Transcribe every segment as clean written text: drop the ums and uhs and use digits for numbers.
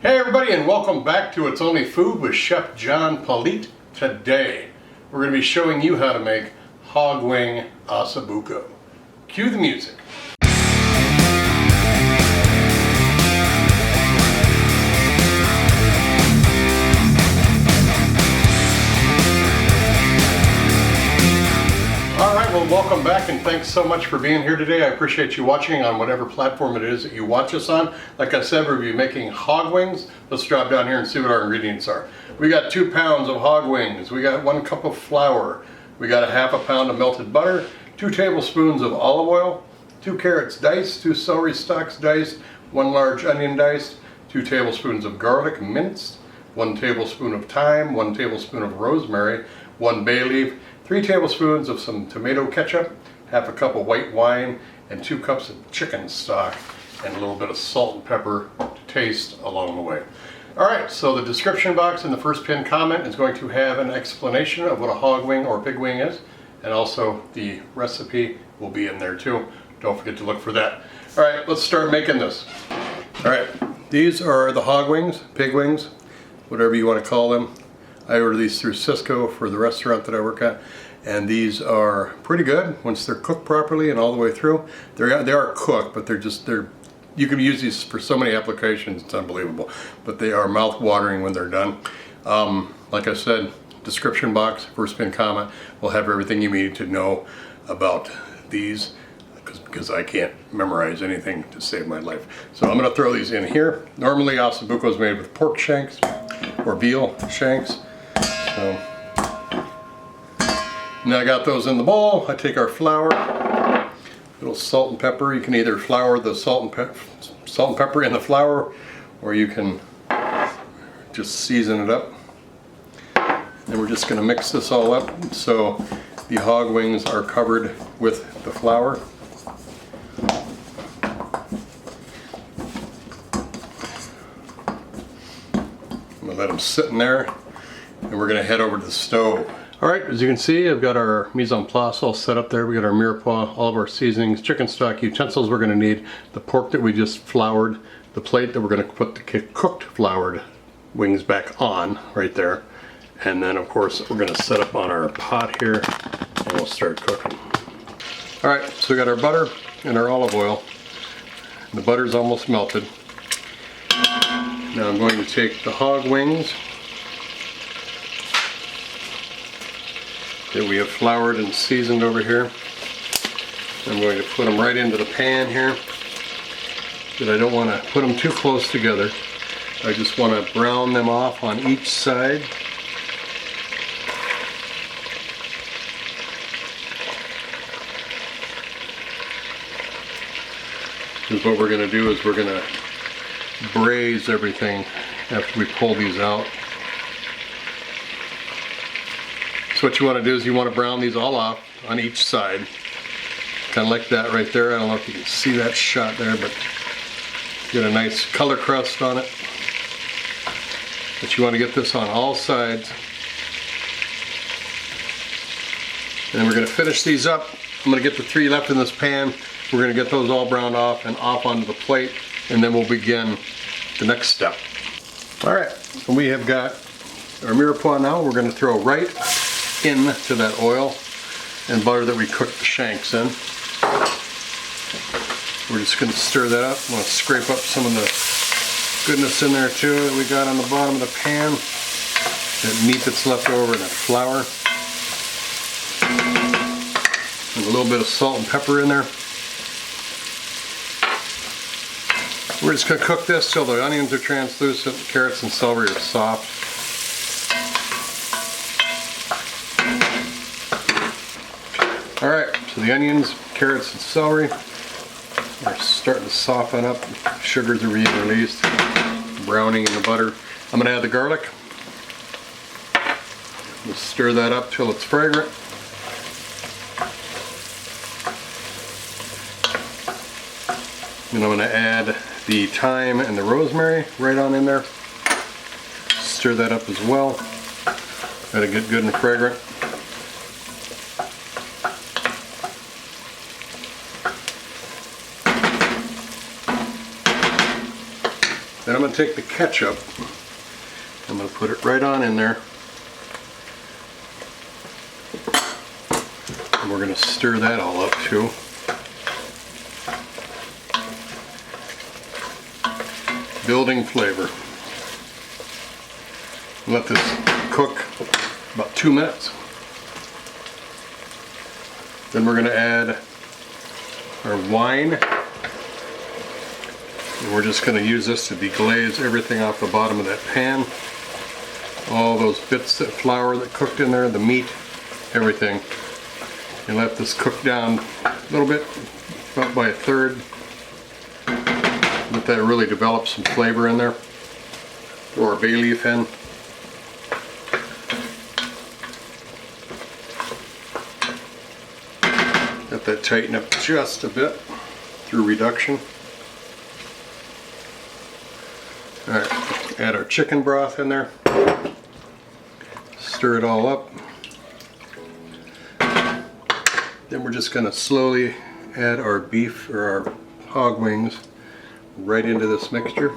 Hey everybody, and welcome back to It's Only Food with Chef John Politte. Today we're going to be showing you how to make Pig Wing Osso Bucco. Cue the music. Alright, well welcome back and thanks so much for being here today. I appreciate you watching on whatever platform it is that you watch us on. Like I said, we'll be making hog wings. Let's drop down here and see what our ingredients are. We got 2 pounds of hog wings. We got 1 cup of flour. We got a ½ pound of melted butter, 2 tablespoons of olive oil, 2 carrots diced, 2 celery stalks diced, 1 large onion diced, 2 tablespoons of garlic minced, 1 tablespoon of thyme, 1 tablespoon of rosemary, 1 bay leaf, 3 tablespoons of some tomato ketchup, ½ a cup of white wine, and 2 cups of chicken stock, and a little bit of salt and pepper to taste along the way. Alright, so the description box in the first pinned comment is going to have an explanation of what a hog wing or pig wing is, and also the recipe will be in there too. Don't forget to look for that. Alright, let's start making this. Alright, these are the hog wings, pig wings, whatever you want to call them. I order these through Cisco for the restaurant that I work at, and these are pretty good once they're cooked properly and all the way through. They are cooked, but they're you can use these for so many applications, it's unbelievable. But they are mouth-watering when they're done. Like I said, description box, first pin comment, will have everything you need to know about these, because I can't memorize anything to save my life. So I'm going to throw these in here. Normally osso bucco is made with pork shanks or veal shanks. So, now I got those in the bowl. I take our flour, a little salt and pepper. You can either flour the salt and pepper in the flour, or you can just season it up. And we're just going to mix this all up so the hog wings are covered with the flour. I'm going to let them sit in there, and we're going to head over to the stove. Alright, as you can see, I've got our mise en place all set up there. We got our mirepoix, all of our seasonings, chicken stock, utensils we're going to need, the pork that we just floured, the plate that we're going to put the cooked floured wings back on right there, and then of course we're going to set up on our pot here and we'll start cooking. Alright, so we got our butter and our olive oil. The butter's almost melted. Now I'm going to take the hog wings that we have floured and seasoned over here. I'm going to put them right into the pan here, but I don't want to put them too close together. I just want to brown them off on each side. Because what we're going to do is we're going to braise everything after we pull these out. So what you want to do is you want to brown these all off on each side. Kind of like that right there. I don't know if you can see that shot there, but get a nice color crust on it. But you want to get this on all sides. And then we're going to finish these up. I'm going to get the 3 left in this pan. We're going to get those all browned off and off onto the plate, and then we'll begin the next step. Alright, so we have got our mirepoix now. We're going to throw right into that oil and butter that we cooked the shanks in. We're just going to stir that up. I'm going to scrape up some of the goodness in there too that we got on the bottom of the pan. That meat that's left over and that flour. And a little bit of salt and pepper in there. We're just going to cook this till the onions are translucent, carrots and celery are soft. Alright, so the onions, carrots, and celery are starting to soften up. Sugars are being released, browning in the butter. I'm going to add the garlic. We'll stir that up till it's fragrant. And I'm going to add the thyme and the rosemary right on in there. Stir that up as well. Got to get good and fragrant. Then I'm going to take the ketchup. I'm going to put it right on in there. And we're going to stir that all up too. Building flavor. Let this cook about 2 minutes. Then we're going to add our wine. And we're just going to use this to deglaze everything off the bottom of that pan. All those bits of flour that cooked in there, the meat, everything. And let this cook down a little bit, about by a third. Let that really develop some flavor in there. Throw our bay leaf in. Let that tighten up just a bit through reduction. Alright, add our chicken broth in there. Stir it all up. Then we're just going to slowly add our beef or our hog wings right into this mixture.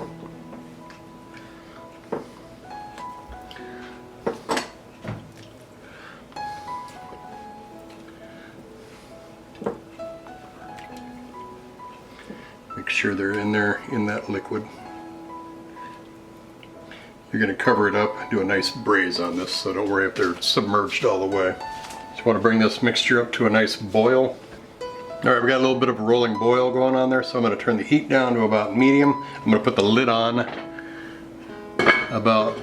Make sure they're in there in that liquid. You're going to cover it up, do a nice braise on this, so don't worry if they're submerged all the way. Just want to bring this mixture up to a nice boil. Alright, we got a little bit of a rolling boil going on there, so I'm going to turn the heat down to about medium. I'm going to put the lid on about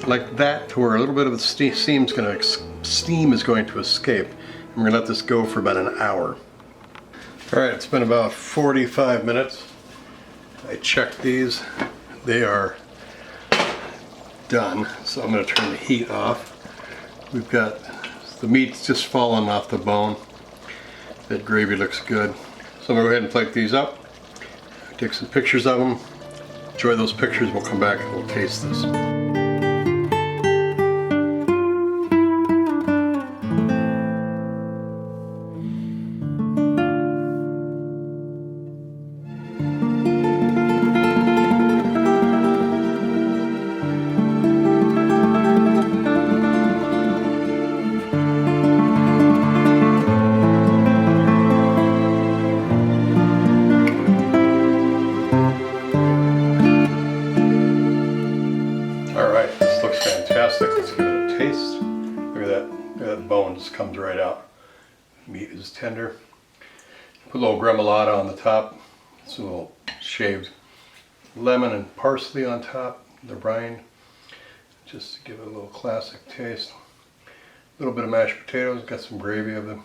like that, to where a little bit of the steam is going to escape. And we're going to let this go for about an hour. Alright, it's been about 45 minutes. I checked these. They are done, so I'm going to turn the heat off. We've got the meat's just falling off the bone. That gravy looks good. So I'm going to go ahead and plate these up. Take some pictures of them. Enjoy those pictures. We'll come back and we'll taste this. Let's give it a taste. Look at that bone just comes right out. Meat is tender. Put a little gremolata on the top. Some little shaved lemon and parsley on top, the rind, just to give it a little classic taste. A little bit of mashed potatoes, got some gravy of them.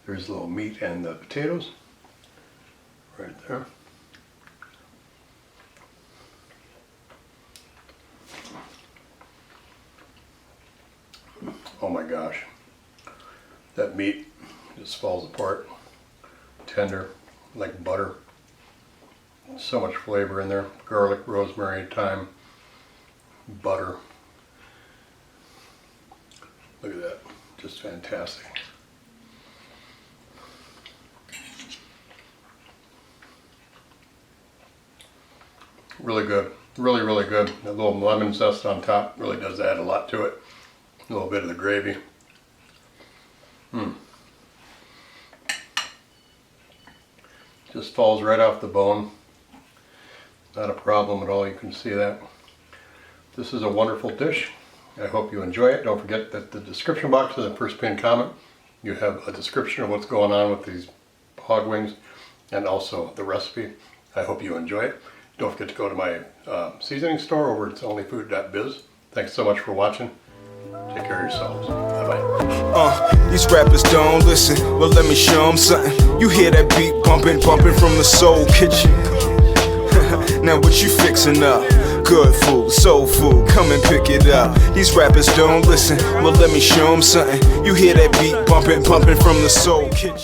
There's a little meat and the potatoes right there. Oh my gosh, that meat just falls apart. Tender, like butter. So much flavor in there. Garlic, rosemary, thyme, butter. Look at that, just fantastic. Really good, really, really good. A little lemon zest on top really does add a lot to it. A little bit of the gravy. Just falls right off the bone. Not a problem at all, you can see that. This is a wonderful dish. I hope you enjoy it. Don't forget that the description box is the first pinned comment. You have a description of what's going on with these hog wings and also the recipe. I hope you enjoy it. Don't forget to go to my seasoning store over at onlyfood.biz. Thanks so much for watching. Take care of yourselves. Bye-bye. These rappers don't listen. Well, let me show them something. You hear that beat bumping from the soul kitchen. Now what you fixing up? Good food, soul food, come and pick it up. These rappers don't listen. Well, let me show them something. You hear that beat bumping from the soul kitchen.